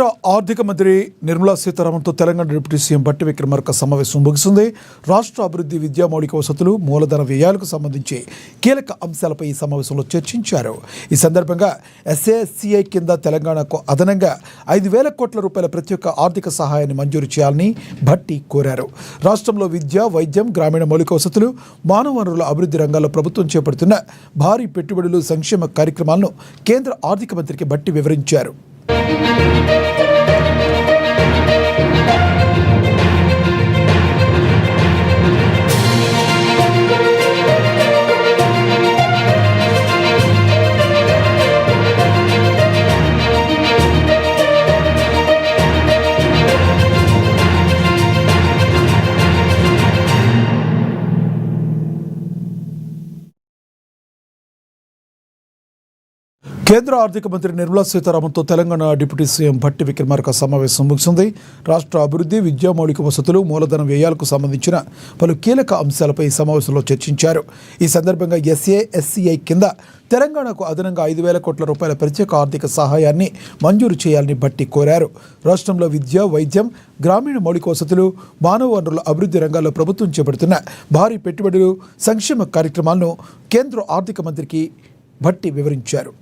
కేంద్ర ఆర్థిక మంత్రి నిర్మలా సీతారామన్తో తెలంగాణ డిప్యూటీ సీఎం భట్టి విక్రమార్క సమావేశం ముగిసింది. రాష్ట్ర అభివృద్ధి, విద్యా మౌలిక వసతులు, మూలధన వ్యయాలకు సంబంధించి కీలక అంశాలపై ఈ సమావేశంలో చర్చించారు. ఈ సందర్భంగా ఎస్ఏఎస్సీఐ కింద తెలంగాణకు అదనంగా 5,000 కోట్ల రూపాయల ప్రత్యేక ఆర్థిక సహాయాన్ని మంజూరు చేయాలని భట్టి కోరారు. రాష్ట్రంలో విద్య, వైద్యం, గ్రామీణ మౌలిక వసతులు, మానవ వనరుల అభివృద్ధి రంగాల్లో ప్రభుత్వం చేపడుతున్న భారీ పెట్టుబడులు, సంక్షేమ కార్యక్రమాలను కేంద్ర ఆర్థిక మంత్రికి భట్టి వివరించారు. కేంద్ర ఆర్థిక మంత్రి నిర్మలా సీతారామన్తో తెలంగాణ డిప్యూటీ సీఎం భట్టి విక్రమార్క సమావేశం ముగిసింది. రాష్ట్ర అభివృద్ధి, విద్యా మౌలిక వసతులు, మూలధన వ్యయాలకు సంబంధించిన పలు కీలక అంశాలపై ఈ సమావేశంలో చర్చించారు. ఈ సందర్భంగా ఎస్ఏఎస్సీఐ కింద తెలంగాణకు అదనంగా 5,000 కోట్ల రూపాయల ప్రత్యేక ఆర్థిక సహాయాన్ని మంజూరు చేయాలని భట్టి కోరారు. రాష్ట్రంలో విద్య, వైద్యం, గ్రామీణ మౌలిక వసతులు, మానవ వనరుల అభివృద్ధి రంగాల్లో ప్రభుత్వం చేపడుతున్న భారీ పెట్టుబడులు, సంక్షేమ కార్యక్రమాలను కేంద్ర ఆర్థిక మంత్రికి భట్టి వివరించారు.